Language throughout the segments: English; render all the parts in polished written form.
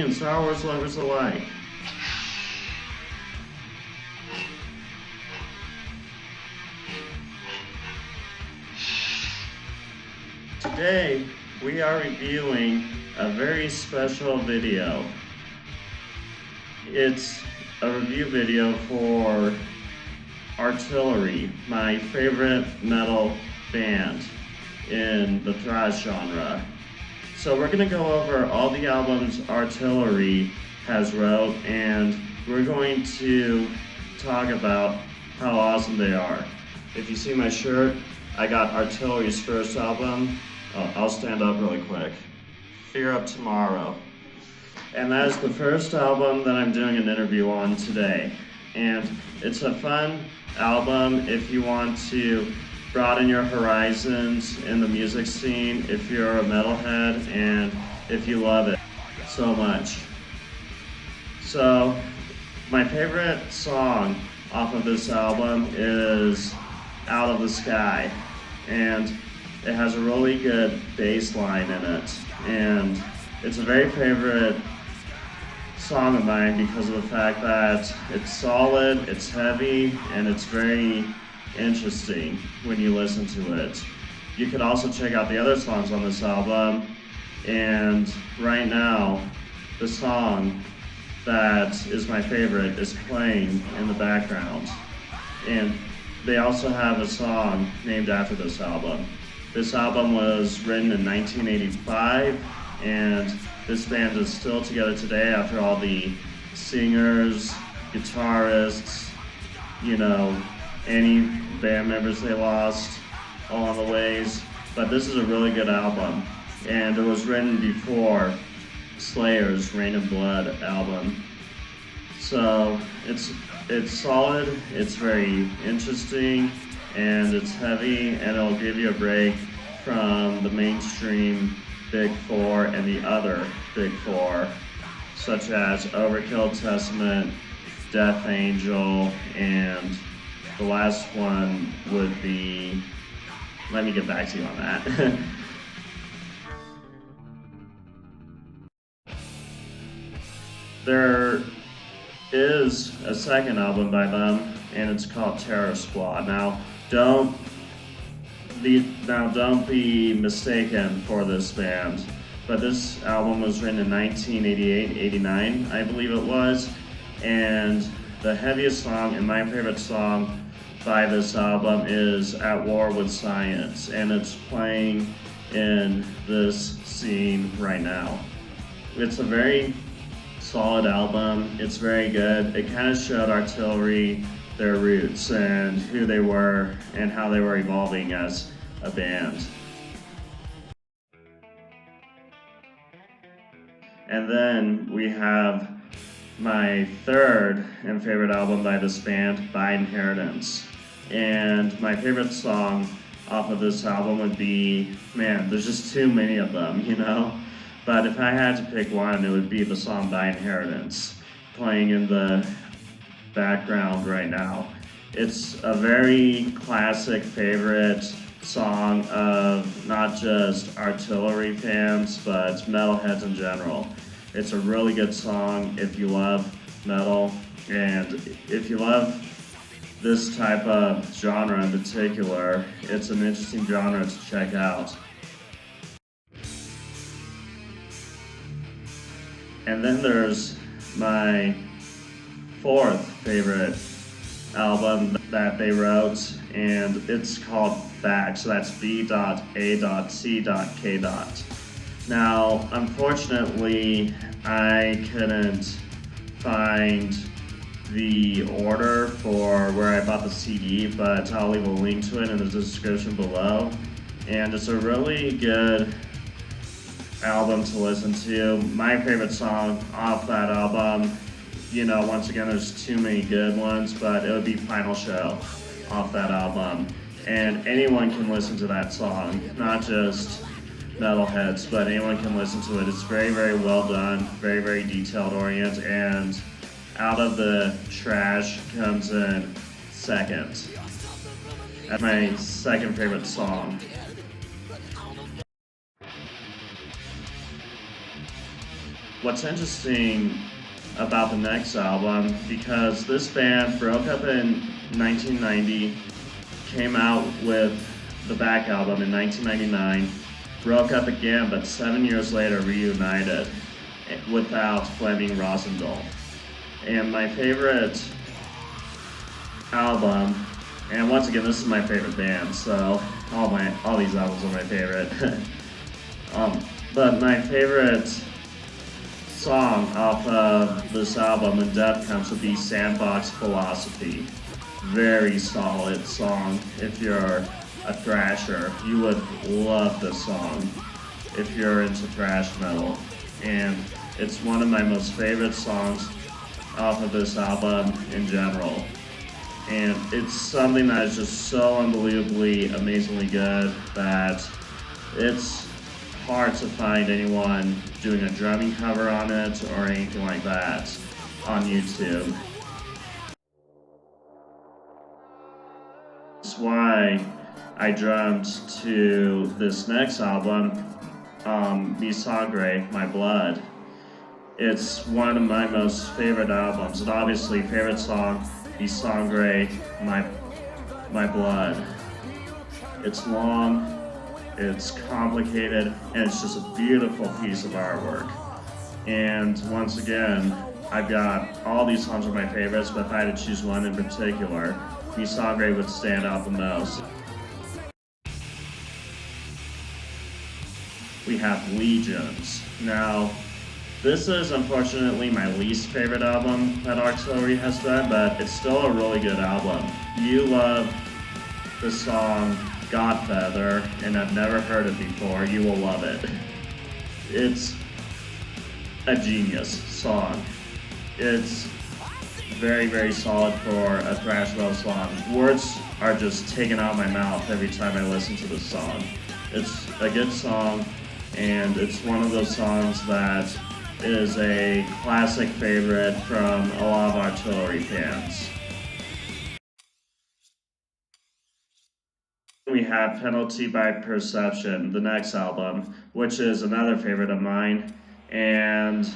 and Star Wars lovers alike. Today, we are reviewing a very special video. It's a review video for Artillery, my favorite metal band in the thrash genre. So we're going to go over all the albums Artillery has wrote, and we're going to talk about how awesome they are. If you see my shirt, I got Artillery's first album. I'll stand up really quick. Fear of Tomorrow. And that is the first album that I'm doing an interview on today. And it's a fun album if you want to broaden your horizons in the music scene, if you're a metalhead, and if you love it so much. So, my favorite song off of this album is Out of the Sky. And it has a really good bass line in it. And it's a very favorite song of mine because of the fact that it's solid, it's heavy, and it's very interesting when you listen to it. You could also check out the other songs on this album, and right now the song that is my favorite is playing in the background. And they also have a song named after this album. This album was written in 1985, and this band is still together today after all the singers, guitarists, any band members they lost along the ways. But this is a really good album, and it was written before Slayer's Reign of Blood album. So it's solid, it's very interesting, and it's heavy, and it'll give you a break from the mainstream Big Four and the other Big Four, such as Overkill, Testament, Death Angel, and the last one would be, let me get back to you on that. There is a second album by them, and it's called Terror Squad. Now, don't be mistaken for this band, but this album was written in 1988-89, I believe it was, and the heaviest song and my favorite song by this album is At War with Science, and it's playing in this scene right now. It's a very solid album, it's very good. It kind of showed Artillery their roots and who they were and how they were evolving as a band. And then we have my third and favorite album by this band, By Inheritance. And my favorite song off of this album would be, man, there's just too many of them, But if I had to pick one, it would be the song By Inheritance, playing in the background right now. It's a very classic favorite song of not just Artillery fans, but metalheads in general. It's a really good song if you love metal, and if you love this type of genre in particular, it's an interesting genre to check out. And then there's my fourth favorite album that they wrote, and it's called Back, so that's B.A.C.K. Now, unfortunately, I couldn't find the order for where I bought the CD, but I'll leave a link to it in the description below. And it's a really good album to listen to. My favorite song off that album, once again, there's too many good ones, but it would be Final Show off that album. And anyone can listen to that song, not just metalheads, but anyone can listen to it. It's very, very well done, very, very detailed oriented, and Out of the Trash comes in second. That's my second favorite song. what's interesting about the next album, because this band broke up in 1990, came out with the back album in 1999, broke up again, but 7 years later reunited without Fleming Rosendahl. And my favorite album, and once again, this is my favorite band, so all these albums are my favorite. But my favorite song off of this album, in depth comes to be Sandbox Philosophy. Very solid song. If you're a thrasher, you would love this song if you're into thrash metal. And it's one of my most favorite songs off of this album in general. And it's something that is just so unbelievably, amazingly good that it's hard to find anyone doing a drumming cover on it or anything like that on YouTube. That's why I drummed to this next album, Mi Sangre, My Blood. It's one of my most favorite albums, and obviously favorite song, Mi Sangre, My Blood. It's long, it's complicated, and it's just a beautiful piece of artwork. And once again, I've got all these songs are my favorites, but if I had to choose one in particular, Mi Sangre would stand out the most. We have Legions. Now, this is unfortunately my least favorite album that Artillery has done, but it's still a really good album. You love the song Godfeather, and I've never heard it before, you will love it. It's a genius song. It's very, very solid for a thrash metal song. Words are just taken out of my mouth every time I listen to this song. It's a good song, and it's one of those songs that is a classic favorite from a lot of Artillery fans. We have Penalty by Perception, the next album, which is another favorite of mine, and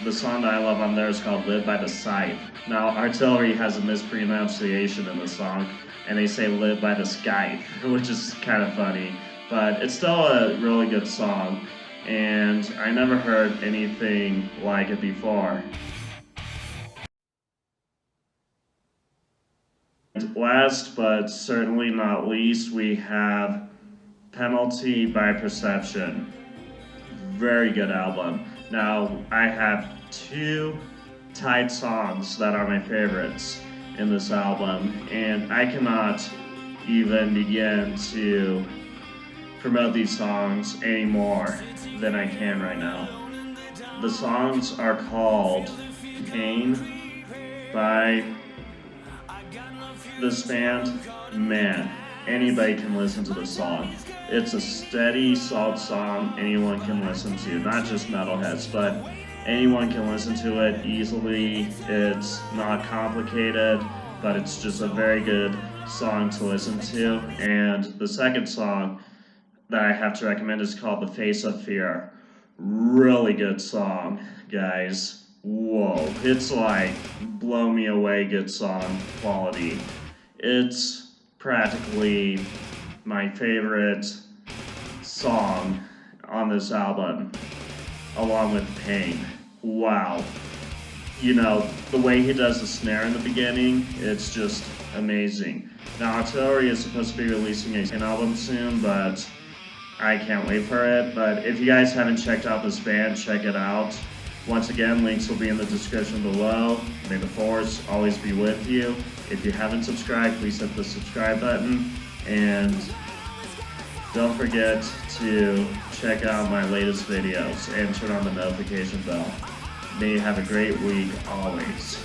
the song that I love on there is called Live by the Scythe. Now, Artillery has a mispronunciation in the song, and they say Live by the Scythe, which is kind of funny, but it's still a really good song, and I never heard anything like it before. And last but certainly not least, we have Penalty by Perception. Very good album. Now, I have two tied songs that are my favorites in this album, and I cannot even begin to promote these songs any more than I can right now. The songs are called Pain by this band. Man, anybody can listen to this song. It's a steady, solid song anyone can listen to, not just metalheads, but anyone can listen to it easily. It's not complicated, but it's just a very good song to listen to. And the second song that I have to recommend is called The Face of Fear. Really good song, guys. Whoa, it's like blow me away good song quality. It's practically my favorite song on this album, along with Pain. Wow. You know, the way he does the snare in the beginning, it's just amazing. Now, Artillery is supposed to be releasing an album soon, but I can't wait for it. But if you guys haven't checked out this band, check it out. Once again, links will be in the description below. May the Force always be with you. If you haven't subscribed, please hit the subscribe button. And don't forget to check out my latest videos and turn on the notification bell. May you have a great week always.